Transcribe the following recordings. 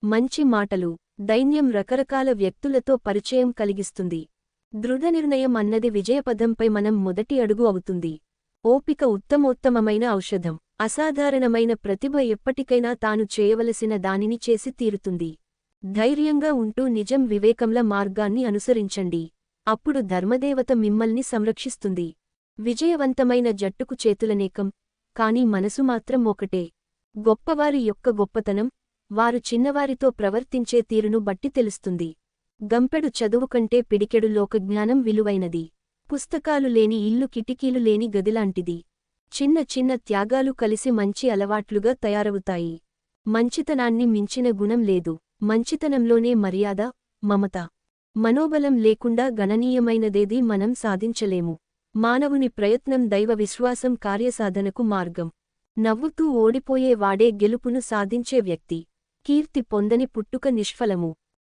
మంచి మాటలు, దైన్యం రకరకాల వ్యక్తులతో పరిచయం కలిగిస్తుంది. దృఢనిర్ణయం అన్నది విజయపథంపై మనం మొదటి అడుగు అవుతుంది. ఓపిక ఉత్తమోత్తమమైన ఔషధం. అసాధారణమైన ప్రతిభ ఎప్పటికైనా తాను చేయవలసిన దానిని చేసి తీరుతుంది. ధైర్యంగా ఉంటూ నిజం వివేకంల మార్గాన్ని అనుసరించండి. అప్పుడు ధర్మదేవత మిమ్మల్ని సంరక్షిస్తుంది. విజయవంతమైన జట్టుకు చేతులనేకం, కాని మనసు మాత్రం ఒకటే. గొప్పవారి యొక్క గొప్పతనం వారు చిన్నవారితో ప్రవర్తించే తీరును బట్టి తెలుస్తుంది. గంపెడు చదువు కంటే పిడికెడు లోకజ్ఞానం విలువైనది. పుస్తకాలు లేని ఇల్లు కిటికీలు లేని గదిలాంటిది. చిన్న చిన్న త్యాగాలు కలిసి మంచి అలవాట్లుగా తయారవుతాయి. మంచితనాన్ని మించిన గుణం లేదు. మంచితనంలోనే మర్యాద, మమత, మనోబలం లేకుండా గణనీయమైనదేదీ మనం సాధించలేము. మానవుని ప్రయత్నం దైవ విశ్వాసం కార్యసాధనకు మార్గం. నవ్వుతూ ఓడిపోయే వాడే గెలుపును సాధించే వ్యక్తి. కీర్తి పొందని పుట్టుక నిష్ఫలము.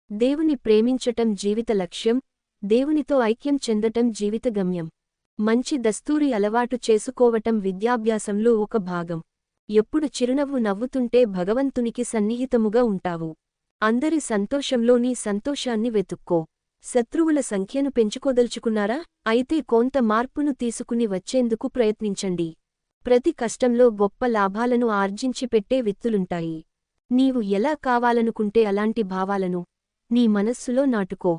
దేవుని ప్రేమించటం జీవిత లక్ష్యం, దేవునితో ఐక్యం చెందటం జీవిత గమ్యం. మంచి దస్తూరి అలవాటు చేసుకోవటం విద్యాభ్యాసంలో ఒక భాగం. ఎప్పుడు చిరునవ్వు నవ్వుతుంటే భగవంతునికి సన్నిహితముగా ఉంటావు. అందరి సంతోషంలో నీ సంతోషాన్ని వెతుక్కో. శత్రువుల సంఖ్యను పెంచుకోదలుచుకున్నారా? అయితే కొంత మార్పును తీసుకుని వచ్చేందుకు ప్రయత్నించండి. ప్రతి కష్టంలో గొప్ప లాభాలను ఆర్జించిపెట్టే విత్తులుంటాయి. నీవు ఎలా కావాలనుకుంటే అలాంటి భావాలను నీ మనస్సులో నాటుకో.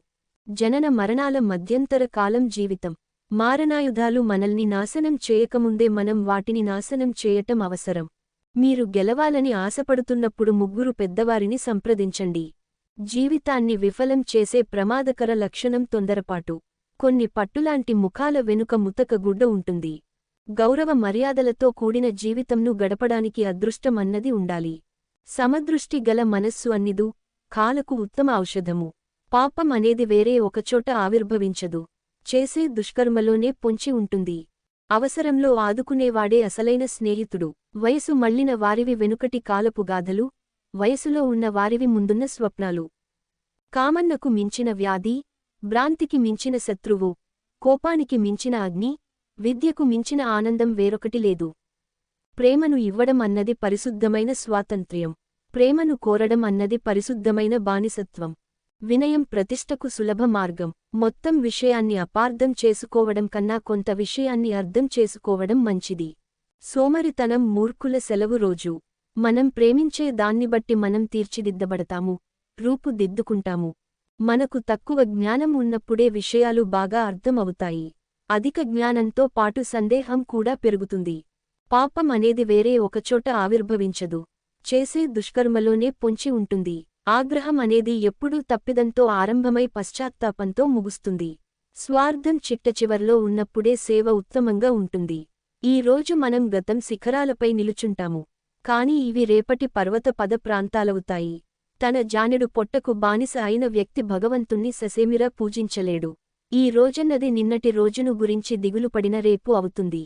జనన మరణాల మధ్యంతర కాలం జీవితం. మారణాయుధాలు మనల్ని నాశనం చేయకముందే మనం వాటిని నాశనం చేయటం అవసరం. మీరు గెలవాలని ఆశపడుతున్నప్పుడు ముగ్గురు పెద్దవారిని సంప్రదించండి. జీవితాన్ని విఫలం చేసే ప్రమాదకర లక్షణం తొందరపాటు. కొన్ని పట్టులాంటి ముఖాల వెనుక ముతక గుడ్డ ఉంటుంది. గౌరవ మర్యాదలతో కూడిన జీవితంను గడపడానికి అదృష్టం అన్నది ఉండాలి. సమదృష్టి గల మనస్సు అన్నిదు కాలకు ఉత్తమ ఔషధము. పాపం అనేది వేరే ఒకచోట ఆవిర్భవించదు. చేసే దుష్కర్మలోనే పొంచి ఉంటుంది. అవసరంలో ఆదుకునేవాడే అసలైన స్నేహితుడు. వయసు మళ్లిన వారివి వెనుకటి కాలపు గాథలు, వయసులో ఉన్న వారివి ముందున్న స్వప్నాలు. కామన్నకు మించిన వ్యాధి, భ్రాంతికి మించిన శత్రువు, కోపానికి మించిన అగ్ని, విద్యకు మించిన ఆనందం వేరొకటి లేదు. ప్రేమను ఇవ్వడం అన్నది పరిశుద్ధమైన స్వాతంత్ర్యం. ప్రేమను కోరడం అన్నది పరిశుద్ధమైన బానిసత్వం. వినయం ప్రతిష్టకు సులభ మార్గం. మొత్తం విషయాన్ని అపార్థం చేసుకోవడం కన్నా కొంత విషయాన్ని అర్థం చేసుకోవడం మంచిది. సోమరితనం మూర్ఖుల సెలవు రోజు. మనం ప్రేమించే దాన్ని బట్టి మనం తీర్చిదిద్దబడతాము, రూపుదిద్దుకుంటాము. మనకు తక్కువ జ్ఞానం ఉన్నప్పుడే విషయాలు బాగా అర్థం అవుతాయి. అధిక జ్ఞానంతో పాటు సందేహం కూడా పెరుగుతుంది. పాపం అనేది వేరే ఒకచోట ఆవిర్భవించదు. చేసే దుష్కర్మలోనే పొంచి ఉంటుంది. ఆగ్రహం అనేది ఎప్పుడూ తప్పిదంతో ఆరంభమై పశ్చాత్తాపంతో ముగుస్తుంది. స్వార్థం చిట్టచివర్లో ఉన్నప్పుడే సేవ ఉత్తమంగా ఉంటుంది. ఈ రోజు మనం గతం శిఖరాలపై నిలుచుంటాము, కాని ఇవి రేపటి పర్వత పద ప్రాంతాలవుతాయి. తన జానెడు పొట్టకు బానిస అయిన వ్యక్తి భగవంతుణ్ణి ససేమిరా పూజించలేడు. ఈ రోజన్నది నిన్నటి రోజును గురించి దిగులుపడిన రేపు అవుతుంది.